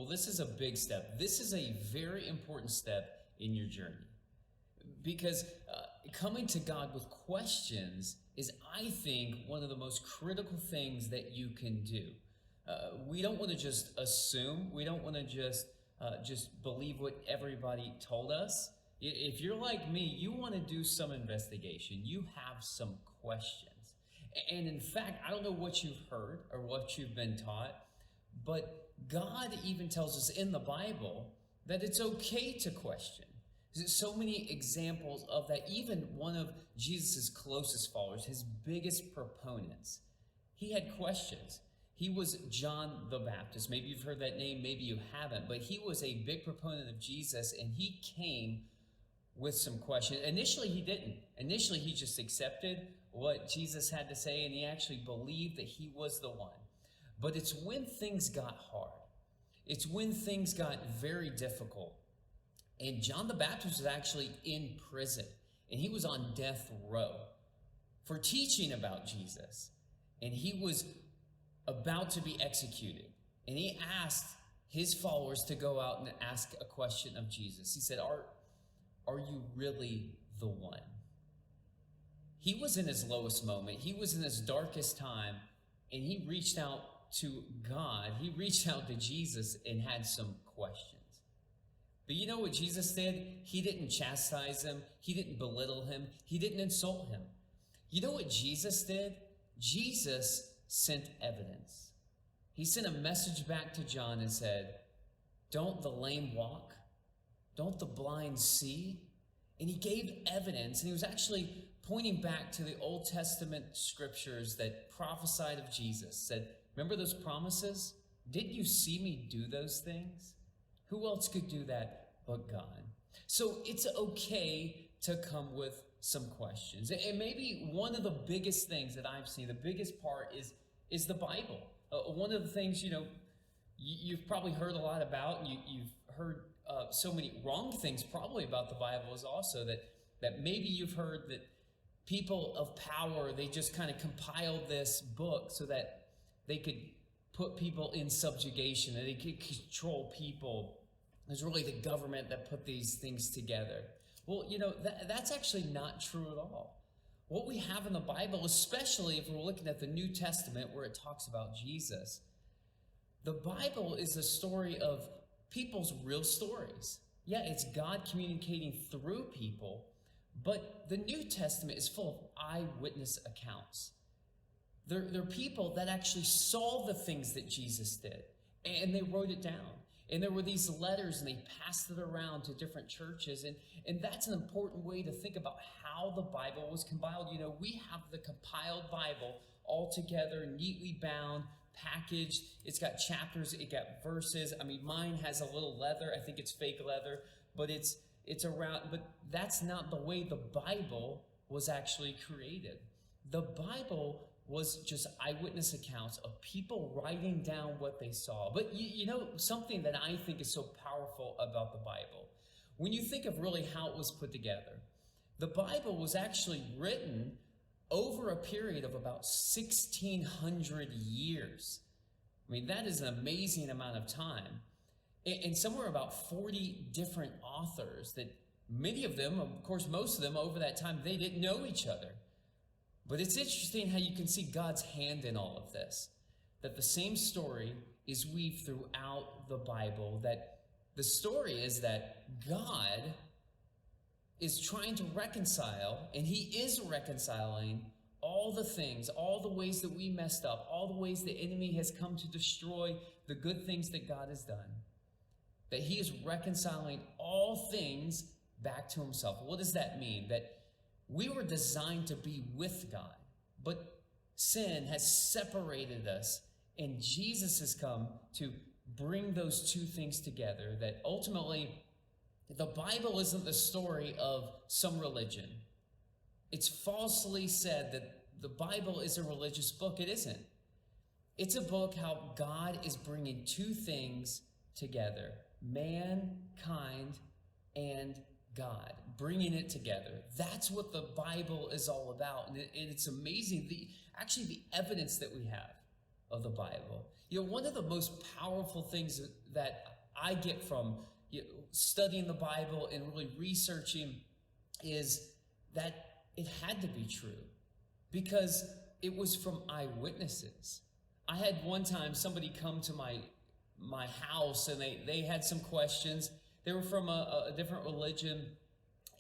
Well, this is a big step. This is a very important step in your journey because coming to God with questions is, I think, one of the most critical things that you can do. We don't want to just assume. We don't want to just believe what everybody told us. If you're like me, you want to do some investigation. You have some questions. And in fact, I don't know what you've heard or what you've been taught, but God even tells us in the Bible that it's okay to question. There's so many examples of that. Even one of Jesus' closest followers, his biggest proponents, he had questions. He was John the Baptist. Maybe you've heard that name, maybe you haven't, but he was a big proponent of Jesus, and he came with some questions. Initially, he didn't. Initially, he just accepted what Jesus had to say, and he actually believed that he was the one. But it's when things got hard. It's when things got very difficult. And John the Baptist was actually in prison, and he was on death row for teaching about Jesus. And he was about to be executed. And he asked his followers to go out and ask a question of Jesus. He said, Are you really the one? He was in his lowest moment. He was in his darkest time, and he reached out to God. He reached out to Jesus and had some questions. But you know what Jesus did? He didn't chastise him. He didn't belittle him. He didn't insult him. You know what Jesus did? Jesus sent evidence. He sent a message back to John and said, don't the lame walk? Don't the blind see? And he gave evidence, and he was actually pointing back to the Old Testament scriptures that prophesied of Jesus. Said, remember those promises? Didn't you see me do those things? Who else could do that but God? So it's okay to come with some questions. And maybe one of the biggest things that I've seen, the biggest part is the Bible. One of the things, you've probably heard a lot about, you've heard so many wrong things probably about the Bible is also that maybe you've heard that people of power, they just kind of compiled this book so that they could put people in subjugation, and they could control people. It's really the government that put these things together. Well, that's actually not true at all. What we have in the Bible, especially if we're looking at the New Testament where it talks about Jesus, the Bible is a story of people's real stories. Yeah, it's God communicating through people, but the New Testament is full of eyewitness accounts. They're people that actually saw the things that Jesus did, and they wrote it down. And there were these letters, and they passed it around to different churches. And that's an important way to think about how the Bible was compiled. We have the compiled Bible all together, neatly bound, packaged. It's got chapters, it got verses. Mine has a little leather. I think it's fake leather, but it's around. But that's not the way the Bible was actually created. The Bible was just eyewitness accounts of people writing down what they saw. But something that I think is so powerful about the Bible, when you think of really how it was put together, the Bible was actually written over a period of about 1,600 years. That is an amazing amount of time. And somewhere about 40 different authors that many of them, of course, most of them over that time, they didn't know each other. But it's interesting how you can see God's hand in all of this, that the same story is weaved throughout the Bible, that the story is that God is trying to reconcile, and he is reconciling all the things, all the ways that we messed up, all the ways the enemy has come to destroy the good things that God has done, that he is reconciling all things back to himself. What does that mean? That we were designed to be with God, but sin has separated us, and Jesus has come to bring those two things together, that ultimately the Bible isn't the story of some religion. It's falsely said that the Bible is a religious book. It isn't. It's a book how God is bringing two things together, mankind and God, bringing it together. That's what the Bible is all about. And it's amazing, the evidence that we have of the Bible. One of the most powerful things that I get from studying the Bible and really researching is that it had to be true because it was from eyewitnesses. I had one time somebody come to my house and they had some questions. They were from a different religion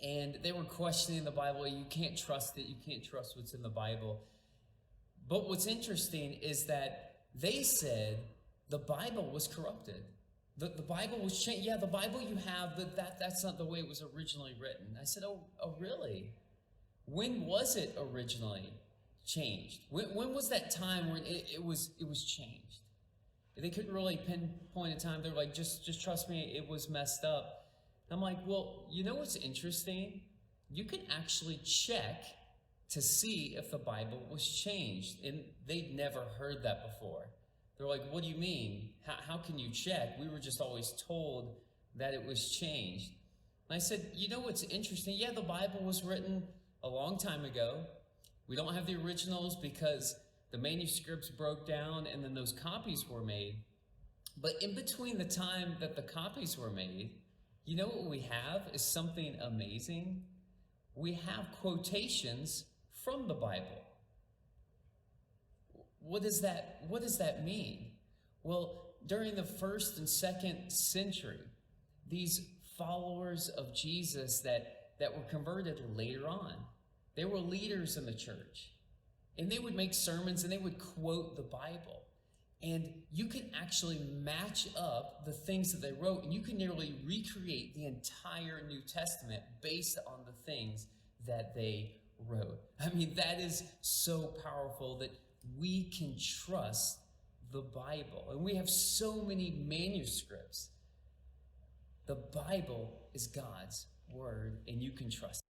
and they were questioning the Bible. You can't trust it. You can't trust what's in the Bible. But what's interesting is that they said the Bible was corrupted. The Bible was changed. Yeah, the Bible you have, but that's not the way it was originally written. I said, oh really? When was it originally changed? When was that time when it was changed? They couldn't really pinpoint a time. They're like, just trust me, it was messed up. And I'm like, well, you know what's interesting? You can actually check to see if the Bible was changed. And they'd never heard that before. They're like, what do you mean? How can you check? We were just always told that it was changed. And I said, you know what's interesting? Yeah, the Bible was written a long time ago. We don't have the originals because the manuscripts broke down and then those copies were made. But in between the time that the copies were made, you know what we have is something amazing. We have quotations from the Bible. What does that mean? Well, during the 1st and 2nd century, these followers of Jesus that were converted later on, they were leaders in the church. And they would make sermons and they would quote the Bible. And you can actually match up the things that they wrote, and you can nearly recreate the entire New Testament based on the things that they wrote. I mean, that is so powerful that we can trust the Bible. And we have so many manuscripts. The Bible is God's word, and you can trust it.